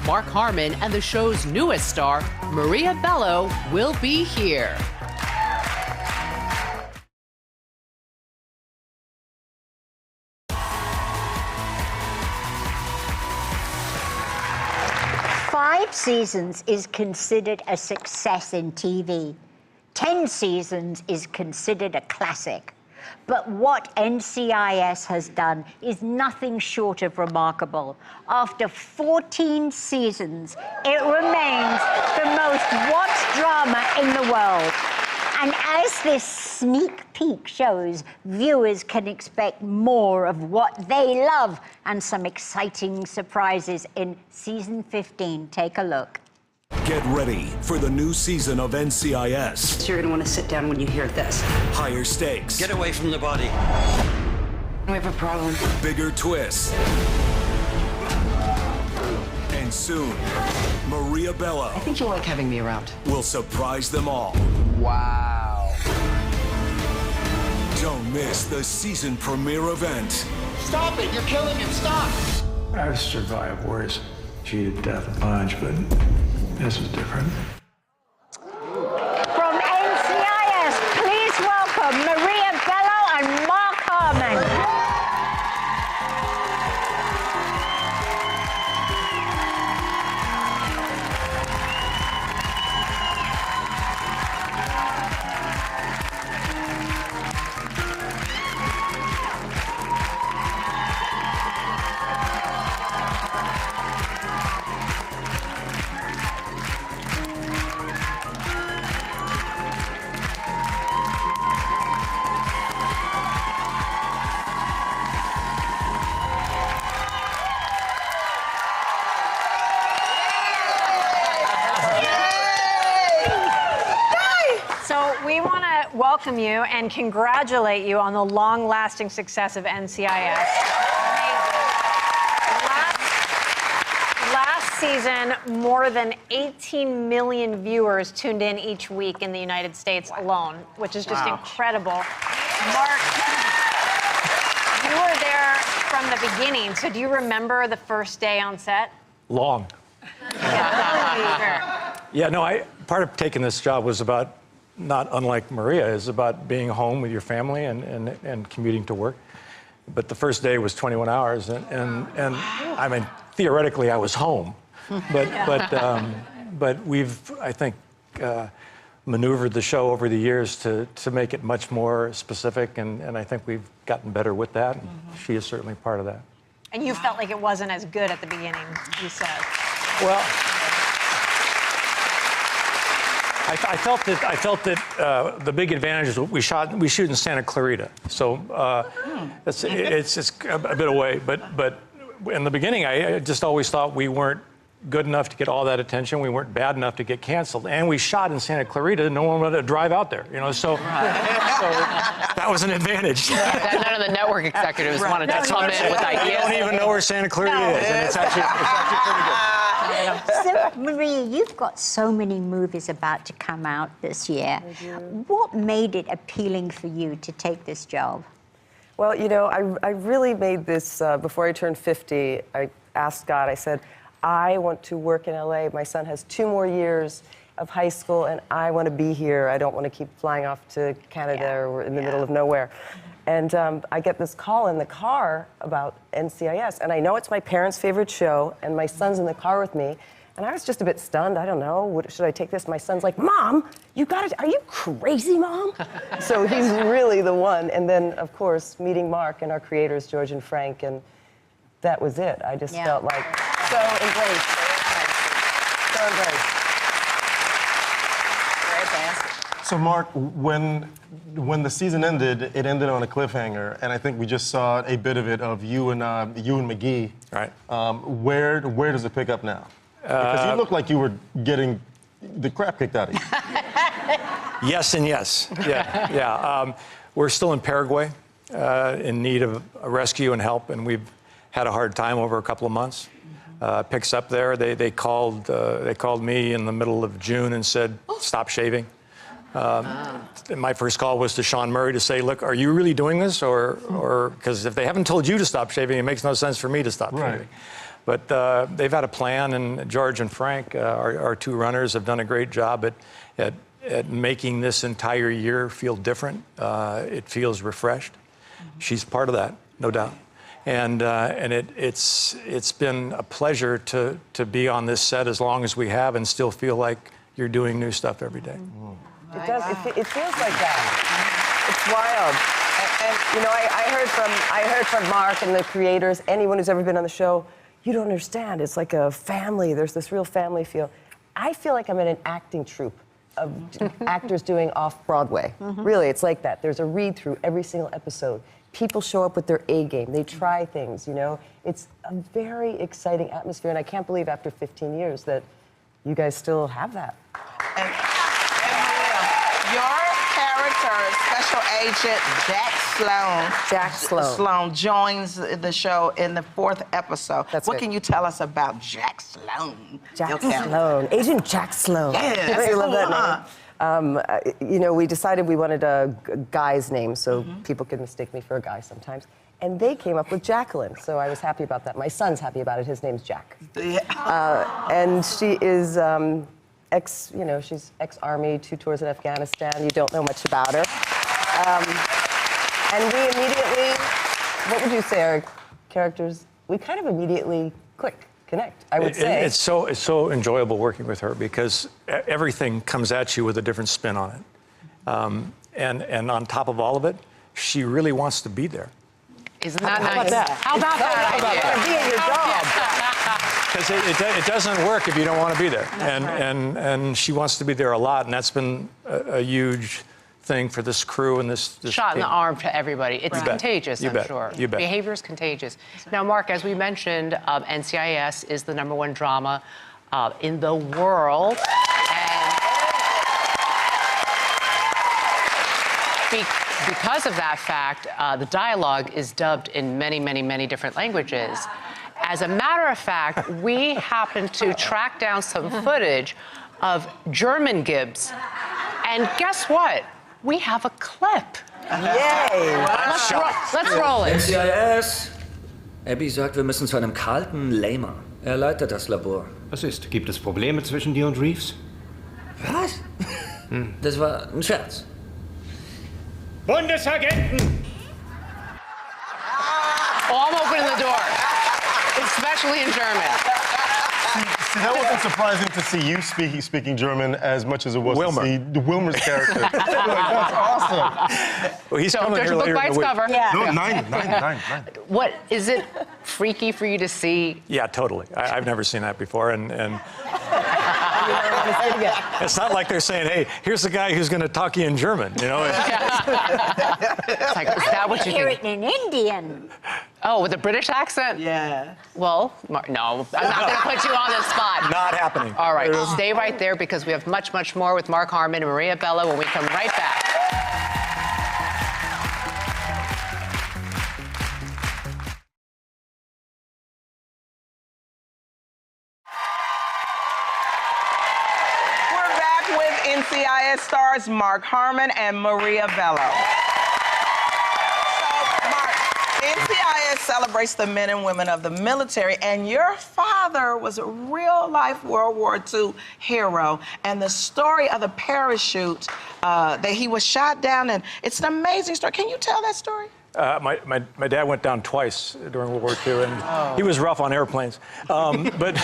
Mark Harmon and the show's newest star, Maria Bello, will be here. Five seasons is considered a success in TV. 10 seasons is considered a classic. But what NCIS has done is nothing short of remarkable. After 14 seasons, it remains the most watched drama in the world. And as this sneak peek shows, viewers can expect more of what they love and some exciting surprises in season 15. Take a look. Get ready for the new season of NCIS. So you're gonna want to sit down when you hear this. Higher stakes. Get away from the body. We have a problem. Bigger twists. And soon, Maria Bello I think you'll like having me around. will surprise them all. Wow. Don't miss the season premiere event. Stop it! You're killing him! Stop! I've survived worse. Cheated death a bunch, but this is different. From NCIS, please welcome Maria Bello and Mark Harmon. So we want to welcome you and congratulate you on the long-lasting success of NCIS. Last season, more than 18 million viewers tuned in each week in the United States alone, which is just incredible. Mark, you were there from the beginning, so do you remember the first day on set? Long. Yeah, no, part of taking this job was about, not unlike Maria, is about being home with your family and commuting to work. But the first day was 21 hours, and I mean, theoretically, I was home. But we've, I think, maneuvered the show over the years to make it much more specific, and I think we've gotten better with that. And she is certainly part of that. And you felt like it wasn't as good at the beginning, you said. Well, I felt that the big advantage is we shoot in Santa Clarita, so it's a bit away. But in the beginning, I just always thought we weren't good enough to get all that attention. We weren't bad enough to get canceled, and we shot in Santa Clarita. No one wanted to drive out there, you know. So that was an advantage. None of the network executives wanted to come in with ideas. I don't even know where Santa Clarita is, and it's actually pretty good. So, Maria, you've got so many movies about to come out this year. What made it appealing for you to take this job? Well, you know, I really made this, before I turned 50, I asked God, I said, I want to work in LA. My son has 2 more years of high school, and I want to be here. I don't want to keep flying off to Canada or in the middle of nowhere. And I get this call in the car about NCIS, and I know it's my parents' favorite show, and my son's in the car with me, and I was just a bit stunned. I don't know, should I take this? My son's like, Mom, you got it. Are you crazy, Mom? So he's really the one. And then, of course, meeting Mark and our creators, George and Frank, and that was it. I just felt like so embraced. So embraced. So, Mark, when the season ended, it ended on a cliffhanger, and I think we just saw a bit of it of you and McGee. Right. Where does it pick up now? Because you look like you were getting the crap kicked out of you. Yes and yes. Yeah. We're still in Paraguay, in need of a rescue and help, and we've had a hard time over a couple of months. Picks up there. They called me in the middle of June and said, stop shaving. My first call was to Sean Murray to say, look, are you really doing this? Or because if they haven't told you to stop shaving, it makes no sense for me to stop shaving. But they've had a plan, and George and Frank, our two runners, have done a great job at making this entire year feel different. It feels refreshed. She's part of that, no doubt. And it's been a pleasure to be on this set as long as we have and still feel like you're doing new stuff every day. It does. It feels like that. It's wild. And you know, I heard from Mark and the creators, anyone who's ever been on the show, you don't understand. It's like a family. There's this real family feel. I feel like I'm in an acting troupe of actors doing off-Broadway. Really, it's like that. There's a read-through every single episode. People show up with their A game. They try things, you know? It's a very exciting atmosphere, and I can't believe after 15 years that you guys still have that. And your character, Special Agent Jack Sloan, joins the show in the 4th episode. What can you tell us about Jack Sloan? Jack Sloan. Agent Jack Sloan. Yes. I love that name. You know, we decided we wanted a guy's name so people could mistake me for a guy sometimes. And they came up with Jacqueline, so I was happy about that. My son's happy about it. His name's Jack. And she is she's ex-Army, 2 tours in Afghanistan. You don't know much about her. And we immediately, what would you say, our characters, we kind of immediately connect, I would say. It's so enjoyable working with her because everything comes at you with a different spin on it. And on top of all of it, she really wants to be there. Isn't that nice? How about that? Be at your job. Because it doesn't work if you don't want to be there. And she wants to be there a lot, and that's been a huge thing for this crew and this shot team. in the arm to everybody. It's contagious, I'm sure. You bet. Behavior is contagious. Now, Mark, as we mentioned, NCIS is the #1 drama in the world. And because of that fact, the dialogue is dubbed in many, many, many different languages. As a matter of fact, we happened to track down some footage of German Gibbs. And guess what? We have a clip. Yay! Let's roll it. NCIS. Abby sagt, wir müssen zu einem Carlton Lamer. Er leitet das Labor. Was ist? Gibt es Probleme zwischen dir und Reeves? Was? Das war ein Scherz. Bundesagenten! Oh, I'm opening the door, especially in German. See, that wasn't surprising to see you speaking German as much as it was to see Wilmer's character. That's awesome. Well, he's coming here later in the week. Cover. Yeah. No, nine. What, is it freaky for you to see? Yeah, totally. I've never seen that before, and it's not like they're saying, hey, here's the guy who's going to talk to you in German, you know? It's like, is that what you hear think? it in Indian. Oh, with a British accent? Yeah. Well, no, I'm not going to put you on the spot. Not happening. All right, stay right there because we have much, much more with Mark Harmon and Maria Bello when we come right back. We're back with NCIS stars Mark Harmon and Maria Bello. NCIS celebrates the men and women of the military, and your father was a real-life World War II hero, and the story of the parachute that he was shot down, and it's an amazing story. Can you tell that story? My dad went down twice during World War II, and he was rough on airplanes. But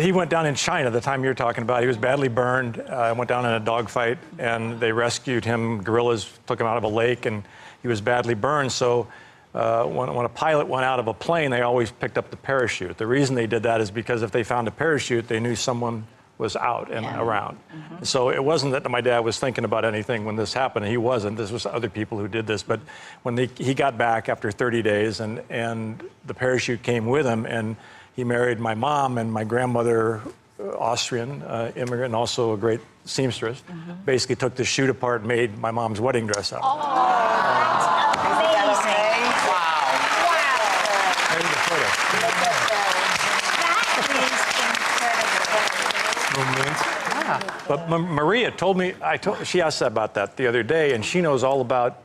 he went down in China the time you're talking about. He was badly burned, went down in a dogfight, and they rescued him. Guerrillas took him out of a lake, and he was badly burned. So when a pilot went out of a plane, they always picked up the parachute. The reason they did that is because if they found a parachute, they knew someone was out and around. So it wasn't that my dad was thinking about anything when this happened. He wasn't. This was other people who did this. But when he got back after 30 days and the parachute came with him, and he married my mom and my grandmother, Austrian immigrant, and also a great seamstress, basically took the chute apart and made my mom's wedding dress out. That's amazing. There's the photo. But Maria told me, she asked about that the other day, and she knows all about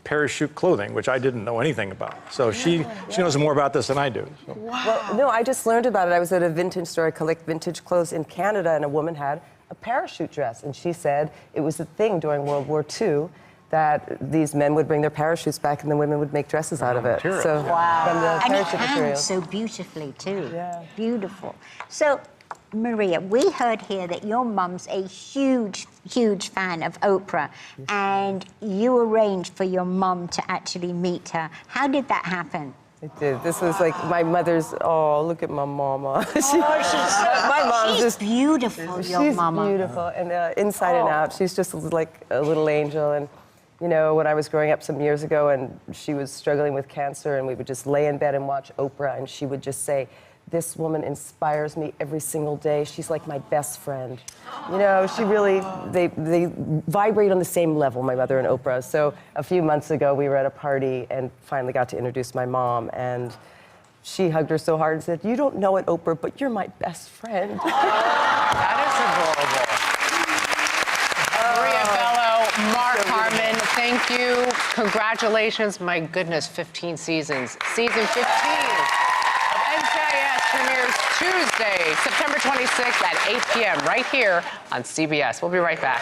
parachute clothing, which I didn't know anything about. So she knows more about this than I do. So. Well, no, I just learned about it. I was at a vintage store. I collect vintage clothes in Canada, and a woman had a parachute dress, and she said it was a thing during World War II that these men would bring their parachutes back, and the women would make dresses out of it. Material. So, Wow. from the And it parachute hangs material. so beautifully, too. Yeah. Beautiful. So, Maria, we heard here that your mum's a huge, huge fan of Oprah, and you arranged for your mum to actually meet her. How did that happen? It did. This was like my mother's. Oh, look at my mama. My mom's she's just beautiful, your She's mama. beautiful, and inside and out, she's just like a little angel. And you know, when I was growing up some years ago, and she was struggling with cancer, and we would just lay in bed and watch Oprah, and she would just say, "This woman inspires me every single day. She's like my best friend." You know, she really, they vibrate on the same level, my mother and Oprah. So a few months ago, we were at a party and finally got to introduce my mom, and she hugged her so hard and said, "You don't know it, Oprah, but you're my best friend." That is adorable. Maria Bello, Mark Harmon, thank you. Congratulations. My goodness, 15 seasons. Season 15 of NCIS premieres Tuesday, September 26th at 8 p.m. right here on CBS. We'll be right back.